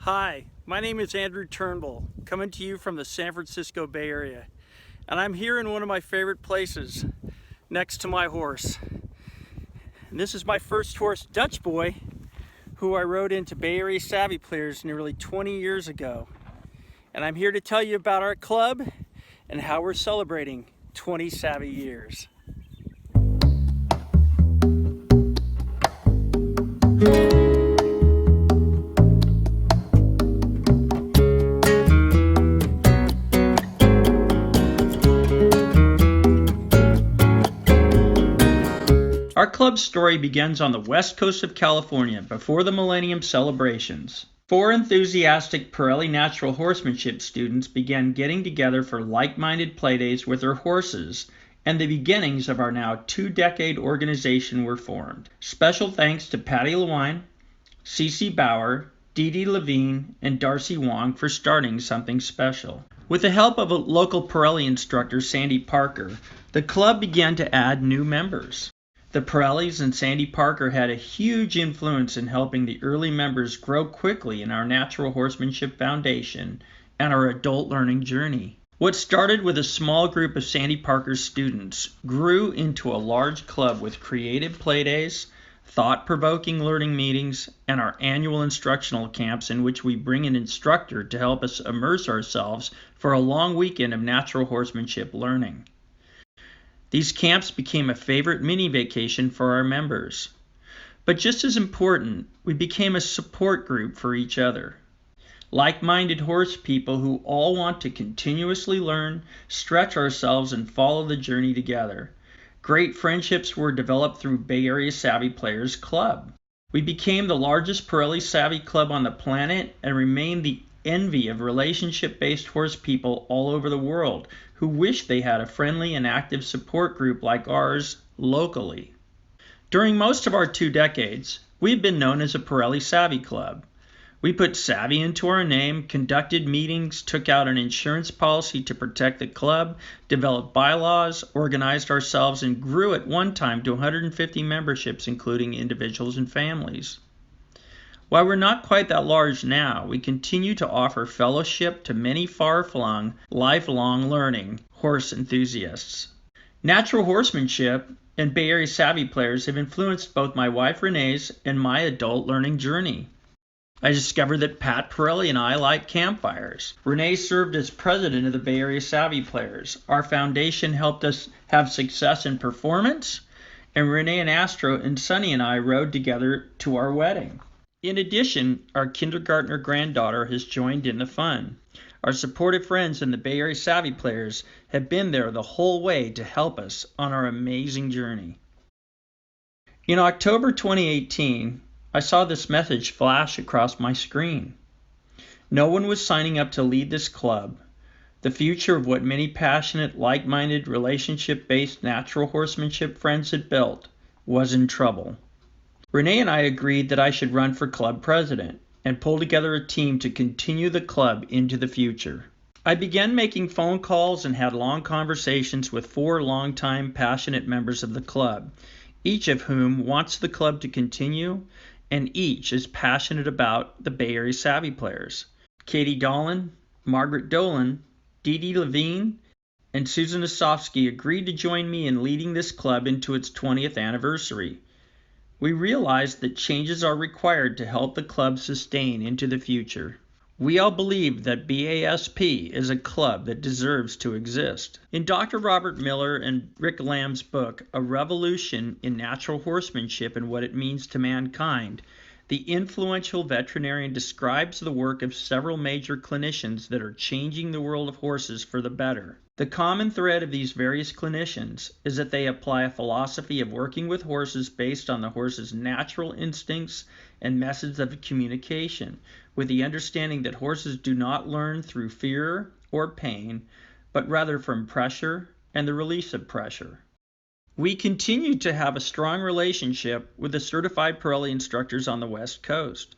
Hi, my name is Andrew Turnbull, coming to you from the San Francisco Bay Area. And I'm here in one of my favorite places, next to my horse. And this is my first horse, Dutch Boy, who I rode into Bay Area Savvy Players nearly 20 years ago. And I'm here to tell you about our club and how we're celebrating 20 Savvy years. Our club's story begins on the west coast of California before the Millennium celebrations. Four enthusiastic Parelli Natural Horsemanship students began getting together for like-minded playdays with their horses, and the beginnings of our now two-decade organization were formed. Special thanks to Patty Lewine, Cece Bauer, Dee Dee Levine, and Darcy Wong for starting something special. With the help of a local Parelli instructor, Sandy Parker, the club began to add new members. The Parellis and Sandy Parker had a huge influence in helping the early members grow quickly in our Natural Horsemanship Foundation and our adult learning journey. What started with a small group of Sandy Parker's students grew into a large club with creative playdays, thought-provoking learning meetings, and our annual instructional camps in which we bring an instructor to help us immerse ourselves for a long weekend of natural horsemanship learning. These camps became a favorite mini vacation for our members. But just as important, we became a support group for each other. Like-minded horse people who all want to continuously learn, stretch ourselves, and follow the journey together. Great friendships were developed through Bay Area Savvy Players Club. We became the largest Parelli Savvy club on the planet and remain the envy of relationship-based horse people all over the world who wish they had a friendly and active support group like ours locally. During most of our 2 decades, we've been known as a Parelli Savvy Club. We put savvy into our name, conducted meetings, took out an insurance policy to protect the club, developed bylaws, organized ourselves, and grew at one time to 150 memberships, including individuals and families. While we're not quite that large now, we continue to offer fellowship to many far-flung, lifelong learning horse enthusiasts. Natural horsemanship and Bay Area Savvy Players have influenced both my wife Renee's and my adult learning journey. I discovered that Pat Parelli and I like campfires. Renee served as president of the Bay Area Savvy Players. Our foundation helped us have success in performance, and Renee and Astro and Sonny and I rode together to our wedding. In addition, our kindergartner granddaughter has joined in the fun. Our supportive friends in the Bay Area Savvy Players have been there the whole way to help us on our amazing journey. In October 2018, I saw this message flash across my screen. No one was signing up to lead this club. The future of what many passionate, like-minded, relationship-based natural horsemanship friends had built was in trouble. Renee and I agreed that I should run for club president and pull together a team to continue the club into the future. I began making phone calls and had long conversations with 4 longtime passionate members of the club, each of whom wants the club to continue and each is passionate about the Bay Area Savvy Players. Katie Dolan, Margaret Dolan, Dee Dee Levine, and Susan Osofsky agreed to join me in leading this club into its 20th anniversary. We realized that changes are required to help the club sustain into the future. We all believe that BASP is a club that deserves to exist. In Dr. Robert Miller and Rick Lamb's book, A Revolution in Natural Horsemanship and What It Means to Mankind, the influential veterinarian describes the work of several major clinicians that are changing the world of horses for the better. The common thread of these various clinicians is that they apply a philosophy of working with horses based on the horse's natural instincts and methods of communication, with the understanding that horses do not learn through fear or pain, but rather from pressure and the release of pressure. We continue to have a strong relationship with the certified Parelli instructors on the West Coast.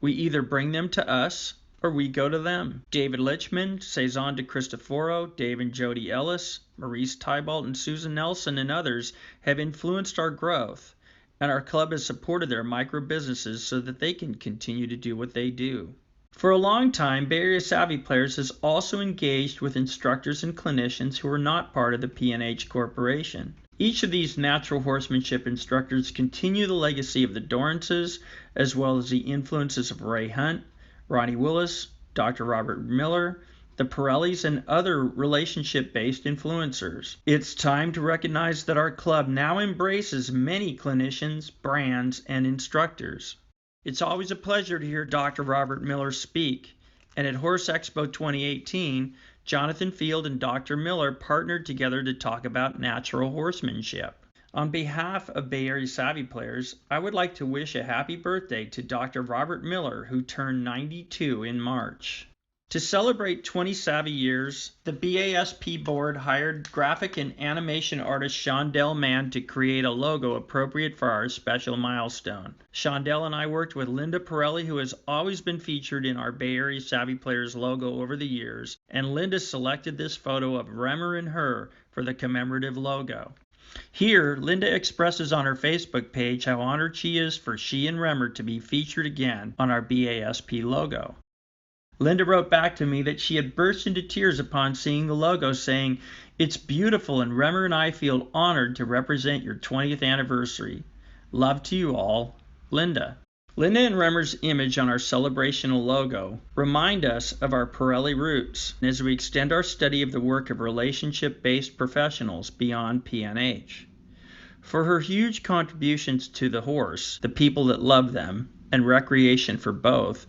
We either bring them to us or we go to them. David Lichman, Cezanne de Cristoforo, Dave and Jody Ellis, Maurice Tybalt, and Susan Nelson, and others have influenced our growth, and our club has supported their micro businesses so that they can continue to do what they do. For a long time, Bay Area Savvy Players has also engaged with instructors and clinicians who are not part of the P&H Corporation. Each of these natural horsemanship instructors continue the legacy of the Dorrances, as well as the influences of Ray Hunt, Ronnie Willis, Dr. Robert Miller, the Pirellis, and other relationship-based influencers. It's time to recognize that our club now embraces many clinicians, brands, and instructors. It's always a pleasure to hear Dr. Robert Miller speak, and at Horse Expo 2018, Jonathan Field and Dr. Miller partnered together to talk about natural horsemanship. On behalf of Bay Area Savvy Players, I would like to wish a happy birthday to Dr. Robert Miller, who turned 92 in March. To celebrate 20 Savvy years, the BASP board hired graphic and animation artist Shondell Mann to create a logo appropriate for our special milestone. Shondell and I worked with Linda Pirelli, who has always been featured in our Bay Area Savvy Players logo over the years, and Linda selected this photo of Remmer and her for the commemorative logo. Here, Linda expresses on her Facebook page how honored she is for she and Remmer to be featured again on our BASP logo. Linda wrote back to me that she had burst into tears upon seeing the logo, saying, "It's beautiful, and Remmer and I feel honored to represent your 20th anniversary. Love to you all, Linda." Linda and Remmer's image on our celebrational logo remind us of our Pirelli roots as we extend our study of the work of relationship-based professionals beyond P&H. For her huge contributions to the horse, the people that love them, and recreation for both,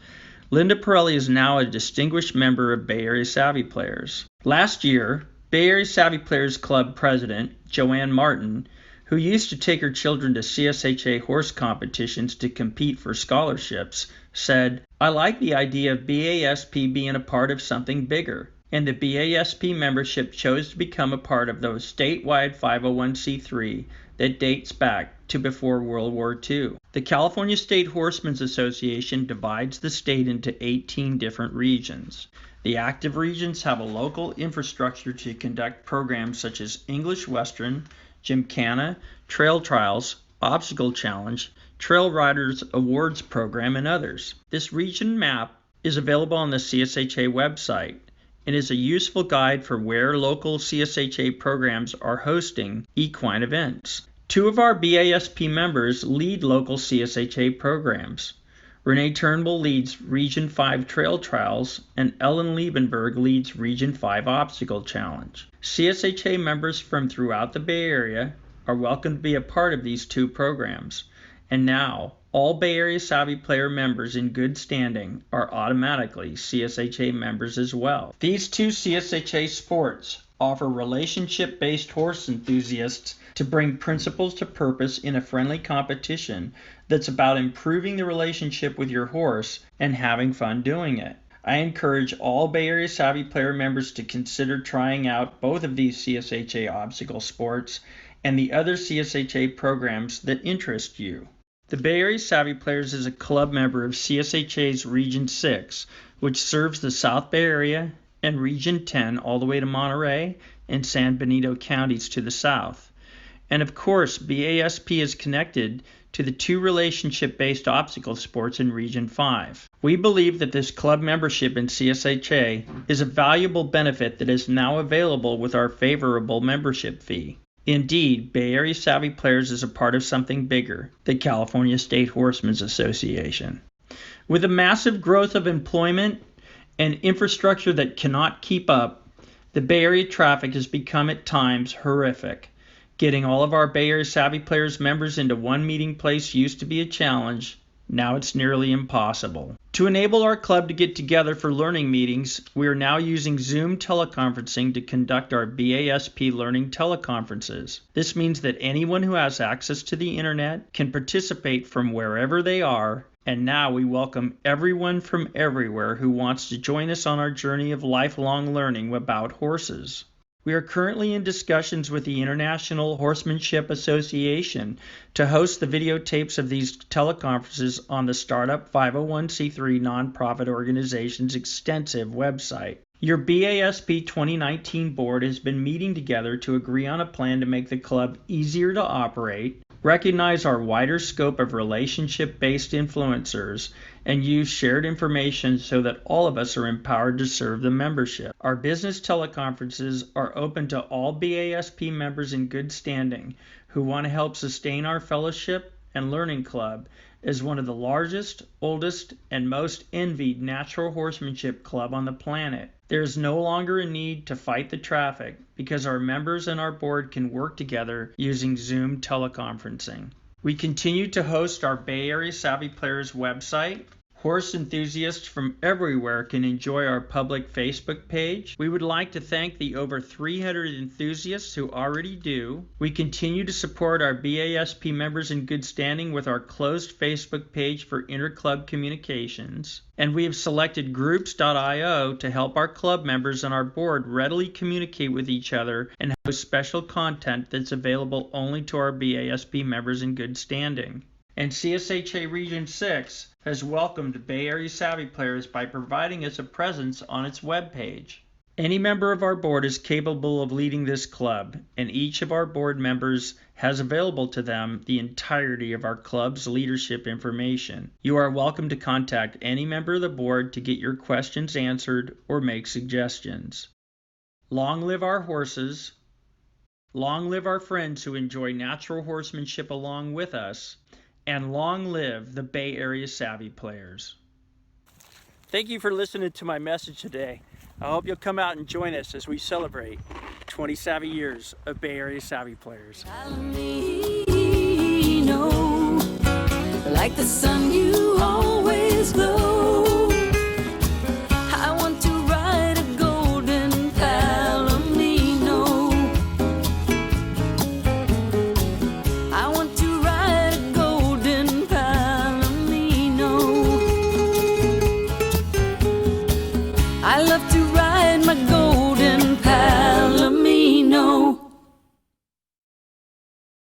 Linda Pirelli is now a distinguished member of Bay Area Savvy Players. Last year, Bay Area Savvy Players Club president Joanne Martin, who used to take her children to CSHA horse competitions to compete for scholarships, said, "I like the idea of BASP being a part of something bigger," and the BASP membership chose to become a part of the statewide 501c3 that dates back to before World War II. The California State Horsemen's Association divides the state into 18 different regions. The active regions have a local infrastructure to conduct programs such as English Western, Gymkhana, Trail Trials, Obstacle Challenge, Trail Riders Awards Program, and others. This region map is available on the CSHA website and is a useful guide for where local CSHA programs are hosting equine events. Two of our BASP members lead local CSHA programs. Renee Turnbull leads Region 5 Trail Trials, and Ellen Liebenberg leads Region 5 Obstacle Challenge. CSHA members from throughout the Bay Area are welcome to be a part of these two programs, and now all Bay Area Savvy Player members in good standing are automatically CSHA members as well. These two CSHA sports offer relationship-based horse enthusiasts to bring principles to purpose in a friendly competition that's about improving the relationship with your horse and having fun doing it. I encourage all Bay Area Savvy Player members to consider trying out both of these CSHA obstacle sports and the other CSHA programs that interest you. The Bay Area Savvy Players is a club member of CSHA's Region 6, which serves the South Bay Area, and Region 10 all the way to Monterey and San Benito counties to the south. And of course, BASP is connected to the two relationship-based obstacle sports in Region 5. We believe that this club membership in CSHA is a valuable benefit that is now available with our favorable membership fee. Indeed, Bay Area Savvy Players is a part of something bigger, the California State Horsemen's Association. With the massive growth of employment and infrastructure that cannot keep up, the Bay Area traffic has become at times horrific. Getting all of our Bay Area Savvy Players members into one meeting place used to be a challenge. Now it's nearly impossible. To enable our club to get together for learning meetings, we are now using Zoom teleconferencing to conduct our BASP learning teleconferences. This means that anyone who has access to the internet can participate from wherever they are, and now we welcome everyone from everywhere who wants to join us on our journey of lifelong learning about horses. We are currently in discussions with the International Horsemanship Association to host the videotapes of these teleconferences on the Startup 501c3 nonprofit organization's extensive website. Your BASP 2019 board has been meeting together to agree on a plan to make the club easier to operate, recognize our wider scope of relationship-based influencers, and use shared information so that all of us are empowered to serve the membership. Our business teleconferences are open to all BASP members in good standing who want to help sustain our fellowship and learning club as one of the largest, oldest, and most envied natural horsemanship club on the planet. There is no longer a need to fight the traffic because our members and our board can work together using Zoom teleconferencing. We continue to host our Bay Area Savvy Players website. Horse enthusiasts from everywhere can enjoy our public Facebook page. We would like to thank the over 300 enthusiasts who already do. We continue to support our BASP members in good standing with our closed Facebook page for interclub communications. And we have selected groups.io to help our club members and our board readily communicate with each other and host special content that's available only to our BASP members in good standing. And CSHA Region 6 has welcomed Bay Area Savvy Players by providing us a presence on its webpage. Any member of our board is capable of leading this club, and each of our board members has available to them the entirety of our club's leadership information. You are welcome to contact any member of the board to get your questions answered or make suggestions. Long live our horses. Long live our friends who enjoy natural horsemanship along with us. And long live the Bay Area Savvy Players. Thank you for listening to my message today. I hope you'll come out and join us as we celebrate 20 savvy years of Bay Area Savvy Players. Like the sun you always glow. I want to ride a golden Palomino. I want to ride a golden Palomino. I love to ride my golden